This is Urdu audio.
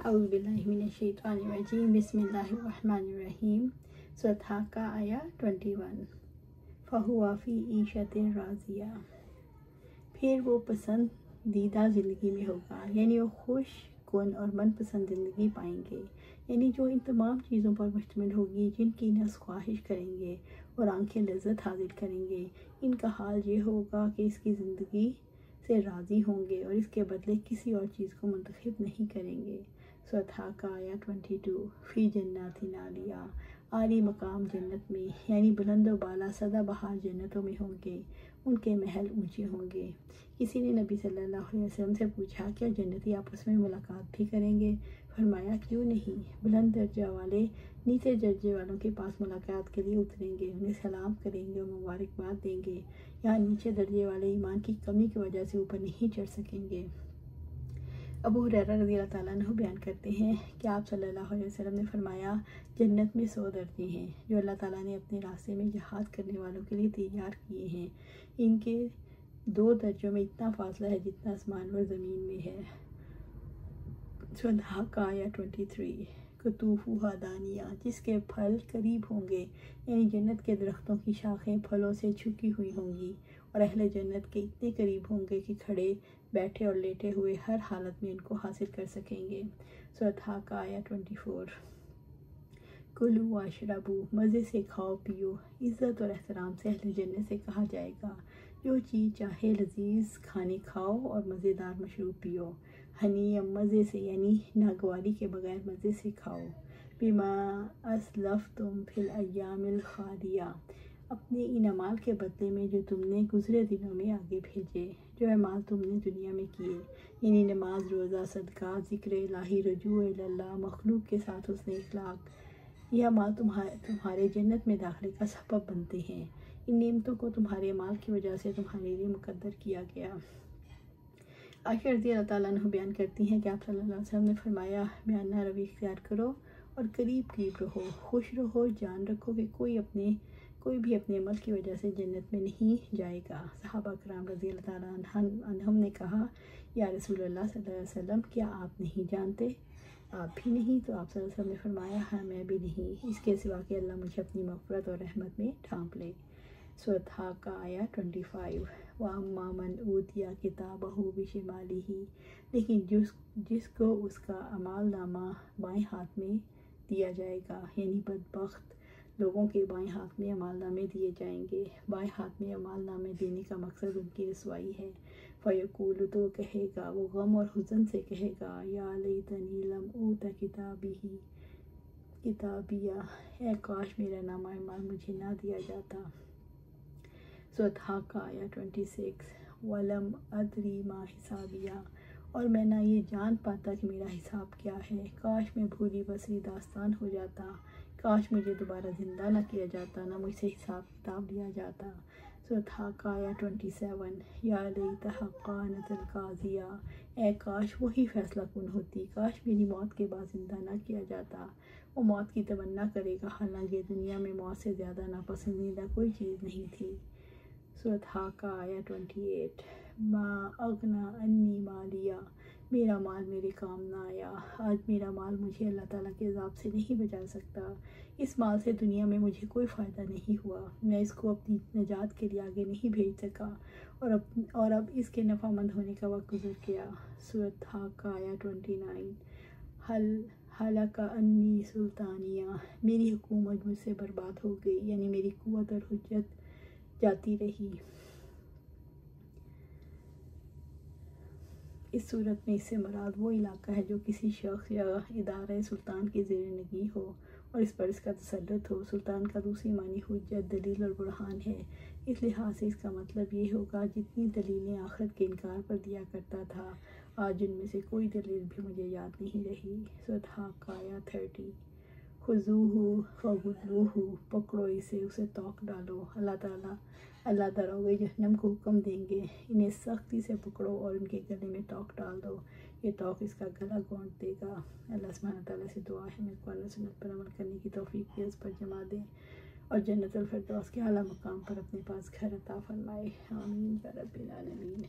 اعوذ باللہ من الشیطان الرجیم بسم اللہ الرحمن الرحیم سورۃ حاقہ آیا 21 فہو فی عیشۃ راضیہ، پھر وہ پسندیدہ زندگی میں ہوگا، یعنی وہ خوش کن اور من پسند زندگی پائیں گے، یعنی جو ان تمام چیزوں پر مشتمل ہوگی جن کی نفس خواہش کریں گے اور آنکھیں لذت حاصل کریں گے۔ ان کا حال یہ ہوگا کہ اس کی زندگی سے راضی ہوں گے اور اس کے بدلے کسی اور چیز کو منتخب نہیں کریں گے۔ سورۃ حاقہ آیا 22 فی جنات عالیہ، عالی مقام جنت میں، یعنی بلند و بالا سدا بہار جنتوں میں ہوں گے، ان کے محل اونچے ہوں گے۔ کسی نے نبی صلی اللہ علیہ وسلم سے پوچھا کیا جنتی آپس میں ملاقات بھی کریں گے؟ فرمایا کیوں نہیں، بلند درجہ والے نیچے درجے والوں کے پاس ملاقات کے لیے اتریں گے، انہیں سلام کریں گے اور مبارکباد دیں گے۔ یہاں نیچے درجے والے ایمان کی کمی کی وجہ سے اوپر نہیں چڑھ سکیں گے۔ ابو ہریرہ رضی اللہ تعالیٰ عنہ بیان کرتے ہیں کہ آپ صلی اللہ علیہ وسلم نے فرمایا جنت میں 100 درجے ہیں جو اللہ تعالیٰ نے اپنے راستے میں جہاد کرنے والوں کے لیے تیار کیے ہیں۔ ان کے 2 درجوں میں اتنا فاصلہ ہے جتنا آسمان اور زمین میں ہے۔ سورۃ حاقہ آیا 23 قطوفہا دانیہ، جس کے پھل قریب ہوں گے، یعنی جنت کے درختوں کی شاخیں پھلوں سے چھکی ہوئی ہوں گی اور اہل جنت کے اتنے قریب ہوں گے کہ کھڑے بیٹھے اور لیٹے ہوئے ہر حالت میں ان کو حاصل کر سکیں گے۔ سورۃ حاقہ آیا 24 کلوا واشربو، مزے سے کھاؤ پیو، عزت اور احترام سے اہل جنت سے کہا جائے گا جو چیز چاہے لذیذ کھانے کھاؤ اور مزیدار مشروب پیو، ہنی مزے سے، یعنی ناگواری کے بغیر مزے سے کھاؤ۔ بما اسلفتم فی الایام الخالیہ، اپنے ان اعمال کے بدلے میں جو تم نے گزرے دنوں میں آگے بھیجے، جو اعمال تم نے دنیا میں کیے، یعنی نماز، روزہ، صدقہ، ذکر الہی، رجوع اللہ، مخلوق کے ساتھ حسن اخلاق، یہ اعمال تمہارے جنت میں داخلے کا سبب بنتے ہیں۔ ان نعمتوں کو تمہارے اعمال کی وجہ سے تمہارے لیے مقدر کیا گیا۔ عائشہ رضی اللہ تعالیٰ عنہ بیان کرتی ہیں کہ آپ صلی اللہ علیہ وسلم نے فرمایا میانہ روی اختیار کرو اور قریب رہو، خوش رہو، جان رکھو کہ کوئی بھی اپنے عمل کی وجہ سے جنت میں نہیں جائے گا۔ صحابہ کرام رضی اللہ تعالیٰ عنہم نے کہا یا رسول اللہ صلی اللہ علیہ وسلم، کیا آپ نہیں جانتے؟ آپ بھی نہیں؟ تو آپ صلی اللہ علیہ وسلم نے فرمایا ہاں میں بھی نہیں، اس کے سوا کہ اللہ مجھے اپنی مغفرت اور رحمت میں ڈھانپ لے۔ سورۃ حاقہ آیا 25 وَأَمَّا مَنْ أُوتِیَ کِتَابَهُ بِشِمَالِهِ، لیکن جس کو اس کا اعمال نامہ بائیں ہاتھ میں دیا جائے گا، یعنی بدبخت لوگوں کے بائیں ہاتھ میں اعمال نامے دیے جائیں گے۔ بائیں ہاتھ میں اعمال نامے دینے کا مقصد ان کی رسوائی ہے۔ فَيَقُولُ، تو کہے گا، وہ غم اور حزن سے کہے گا، یا لیتنی لم اوت کتابیہ، اے کاش میرا نامہ اعمال مجھے نہ دیا جاتا۔ سورۃ حاقہ آیا 26 وَلَمْ أَدْرِ مَا حِسَابِیہ، اور میں نہ یہ جان پاتا کہ میرا حساب کیا ہے، کاش میں بھولی بصری داستان ہو جاتا، کاش مجھے دوبارہ زندہ نہ کیا جاتا، نہ مجھ سے حساب کتاب لیا جاتا۔ سورۃ حاقہ آیا 27 یا لیتہا کانت القاضیہ، اے کاش وہی فیصلہ کن ہوتی، کاش میری موت کے بعد زندہ نہ کیا جاتا۔ وہ موت کی تمنا کرے گا، حالانکہ دنیا میں موت سے زیادہ ناپسندیدہ کوئی چیز نہیں تھی۔ سورۃ حاقہ آیا 28 ما اغنی عنی مالیہ، میرا مال میرے کام نہ آیا، آج میرا مال مجھے اللہ تعالیٰ کے عذاب سے نہیں بچا سکتا، اس مال سے دنیا میں مجھے کوئی فائدہ نہیں ہوا، میں اس کو اپنی نجات کے لیے آگے نہیں بھیج سکا، اور اب اس کے نفع مند ہونے کا وقت گزر گیا۔ سورۃ حاقہ آیا 29 ہلک عنی سلطانیہ، میری حکومت مجھ سے برباد ہو گئی، یعنی میری قوت اور حجت جاتی رہی۔ اس صورت میں اس سے مراد وہ علاقہ ہے جو کسی شخص یا ادارہ سلطان کی زیر نگی ہو اور اس پر اس کا تسلط ہو۔ سلطان کا دوسری معنی حجت، دلیل اور برہان ہے، اس لحاظ سے اس کا مطلب یہ ہوگا جتنی دلیلیں آخرت کے انکار پر دیا کرتا تھا، آج ان میں سے کوئی دلیل بھی مجھے یاد نہیں رہی۔ سورۃ حاقہ آیا 30 خذوہ فغلوہ، پکڑو اسے توق ڈالو۔ اللہ داروغ جہنم کو حکم دیں گے انہیں سختی سے پکڑو اور ان کے گلے میں توق ڈال دو، یہ توق اس کا گلا گونٹ دے گا۔ اللہ سبحانہ تعالیٰ سے دعا ہے ہمیں قرآن و سنت پر عمل کرنے کی توفیق دے، اس پر جمع دے اور جنت الفردوس کے اعلیٰ مقام پر اپنے پاس گھر عطا فرمائے، آمین یا رب العالمین۔